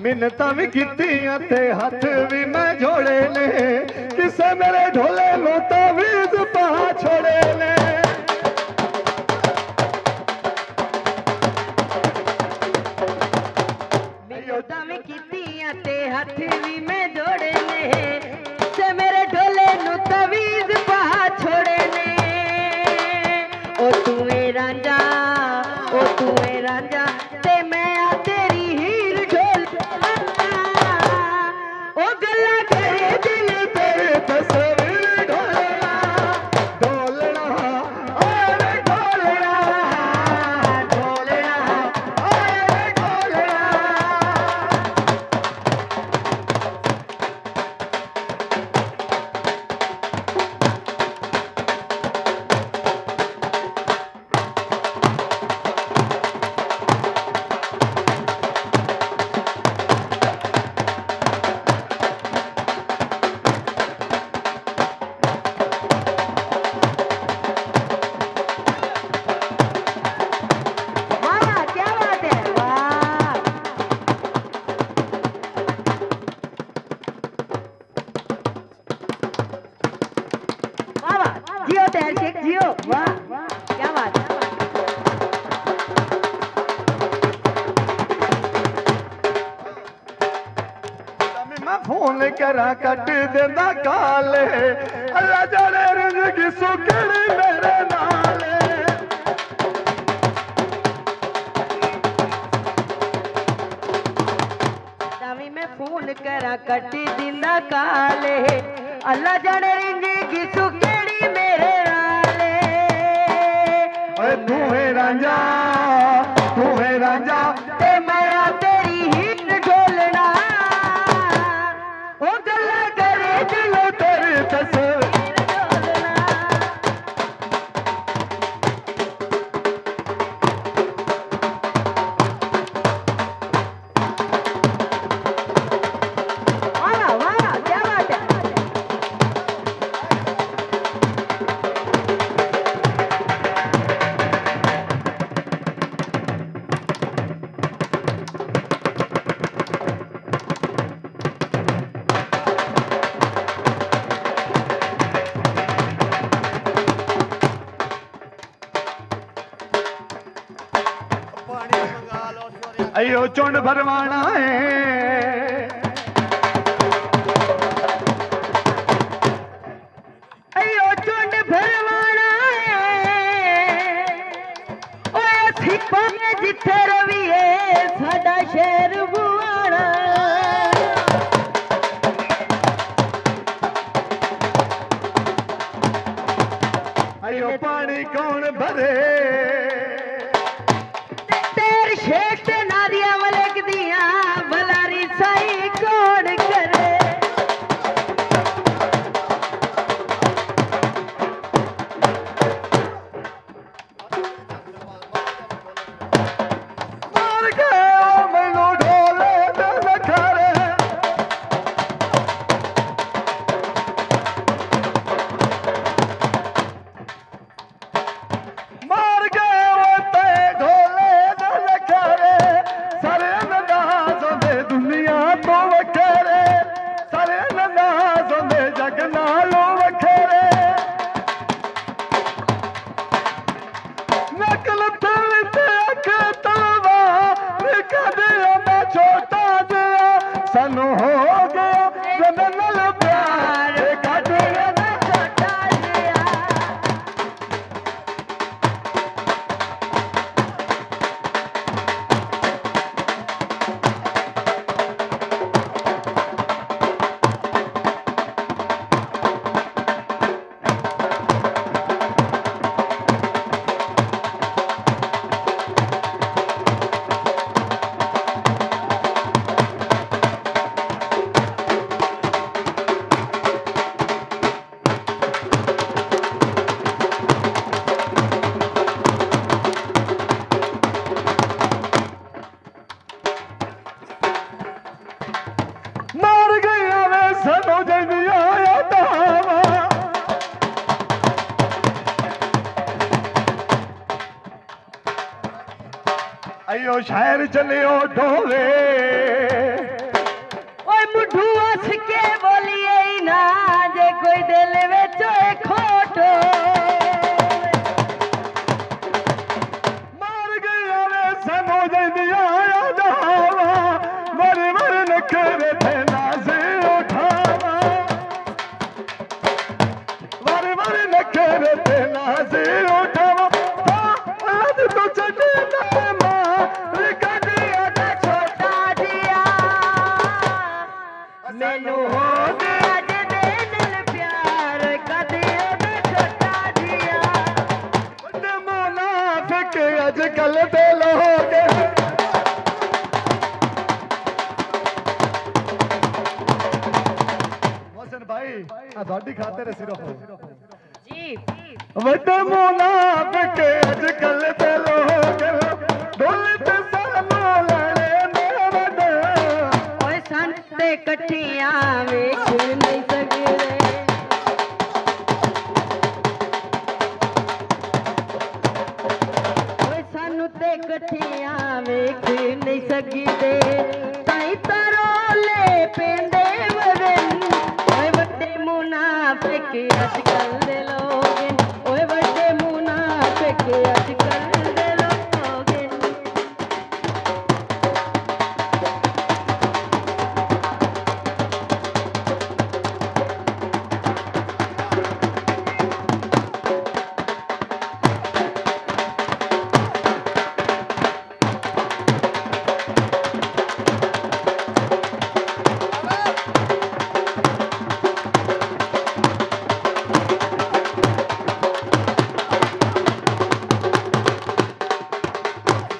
मिन्नतां भी कीतियां ते हथ भी मैं जोड़े ने, किसे मेरे ढोले नूं तावीज़ पा छोड़े ने। मिन्नतां भी कीतियां ते हथ भी मैं जोड़े ने, किसे मेरे ढोले नूं तावीज़ पा छोड़े ने। ओ तू ए रांझा, ओ तू ए रांझा ते मैं आ तेरी हीर ढोल, ओ गल्ला करे दिल तेरे तस्वीर ढोलना ढोलना ओए ढोलना ढोलना ओए ढोलना। वाह क्या बात है, वाह वाह वाह, जियो तैर शेख जियो, वाह क्या बात है। मैं फोन करा कट देंदा काले, अल्लाह जाने रिज़्क़ सुकड़ी मेरे नाले। तावी मैं फोन करा कट दिंदा काले, अल्लाह जाने रिंजी सुकेड़ी मेरे नाले। ओए तू है रांझा, तू है रांझा ते मैं आ तेरी हीर ढोलना, ओ गल्ला करे दिल तेरी तस्वीर। ढोलना। वाह वाह क्या बात है। अयो चुंड भरवाना है, अयो चुंड भरवाना है, ओए सिपा में जिथे रवीए साडा शहर बुआना। अयो पानी कौन भरे, तेर शेख ते नादिया मलिक दिया भलारी साई कौन करे। मार के ओ मैनू ढोले ते नखरे, मार के ओ ते ढोले ते नखरे, सारे अंदाज़ों दे दुनिया तो वखेरे, सारे अंदाज़ों दे जग नालों वखेरे। नकल तल ते अख तलवा कदे मैं छोटा जिया, सानू हो गया जदन नाल प्यार कदे मैं छोटा जिया। मार गया वे सनो जंदिया यादावा, अयो शहर चलियो ढोले बोलिए ही ना जे कोई दिल विच होए खोट मार गया वे सानू जंदिया यादावा वर वर नखरे थे नाज़े उठावा वर वर नखरे थे नाज़े उठावा आज तो चढ़े ना मार कदिया दा छोटा जिया मैनू हो गया जे दे दिल प्यार कदे ओदा छोटा जिया बड़े मुनाफिक अजकल दे लोग मोहसिन भाई आ ਤੁਹਾਡੀ ਖਾਤਰ ਸਿਰਫ जी ਵੱਡੇ ਮੁਨਾਫਿਕ ਅਜਕਲ ਦੇ ਲੋਕ ਦੌਲਤ ਸਾਨੂੰ ਲੈਣੇ ਨੇ ਵੱਡੇ ओए संते कठियां वेख नहीं सकदे ओए सानू ते कठियां वेख नहीं सकदे ताई तरोले पेंदे वरन ओए वड्डे मुनाफिक अजकल दे लोग ओए वड्डे मुनाफिक अजकल दे लोग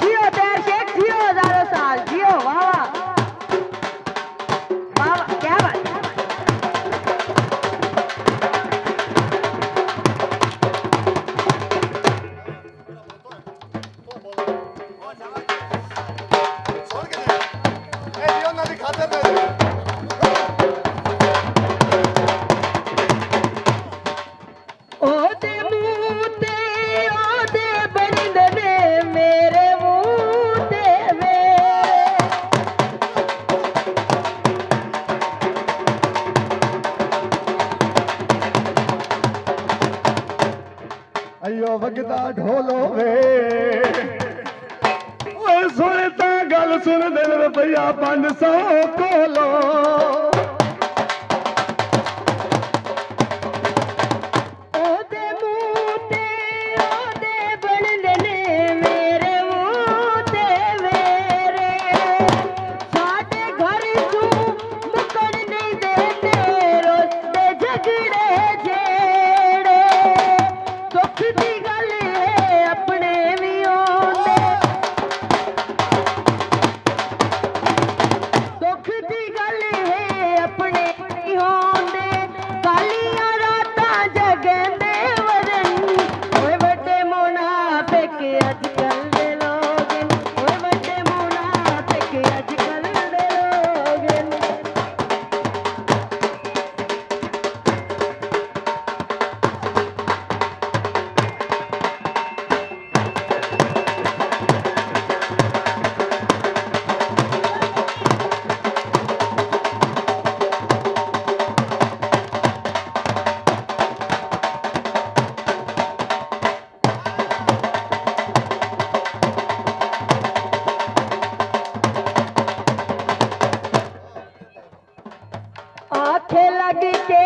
जियो देर शेख जियो हजारों साल जियो वाह वाह वाह वाह क्या बात ਸੁਣ ਕੇ ਇਹ ਜੀ ਉਹਨਾਂ ਦੀ ਖਾਤਰ ਦੇ ओदे मुंह ते ओदे बंदे ने मेरे मुंह ते वे ਅਯੋ ਵਗਦਾ ਢੋਲੋ ਵੇ ਓਏ ਸੁਣ ਤਾਂ ਗੱਲ ਸੁਣ ਦਿਲ ਰੁਪਈਆ 500 ਕੋਲੋ ओदे मुंह ते ओदे बंदे ने मेरे मुंह ते वेरे साडे घर तू मुकड़ नहीं देते रोते झगड़े जेड़े दुख दी गल है अपने भी ओंदे दुख दी गल है अपने भी होंदे कालियां रातां जगंदे वरन ओए वड्डे मुनाफिक अजकल दे लोग ओए वड्डे मुनाफिक अजकल दे लोग आखे लग के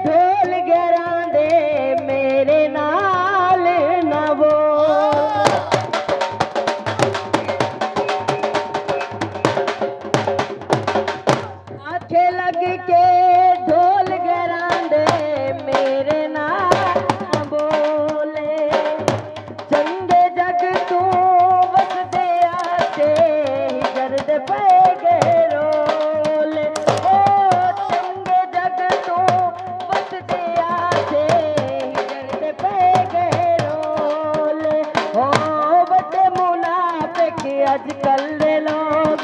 ढोल गरां दे मेरे नाल न बोल आखे लग के ढोल गरां दे मेरे नाल न बोले चंगे जग तू वसदे आते दर्द पे गए रोले ओ चंगे जग तू वसदे आते दर्द पे गए रोले ओ बड़े मुनाफिक अजकल दे लोग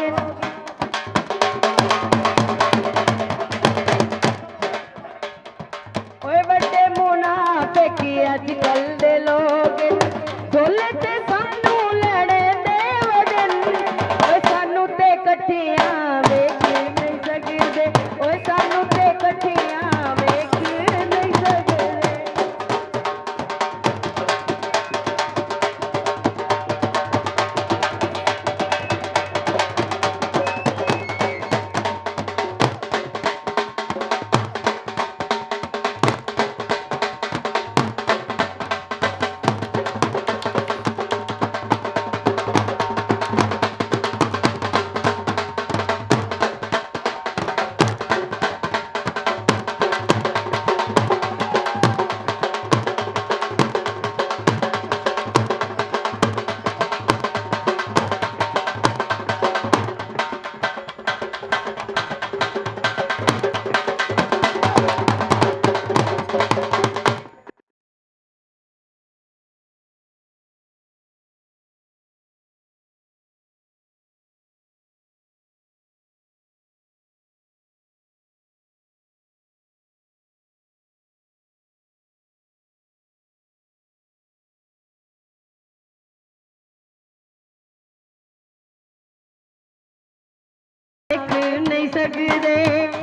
ओए बड़े मुनाफिक अजकल दे लोग ढोले ते सानू लड़े दे वजन ओए सानू ते कठियां वेख नहीं सकदे ओए सानू ते कठियां लगदे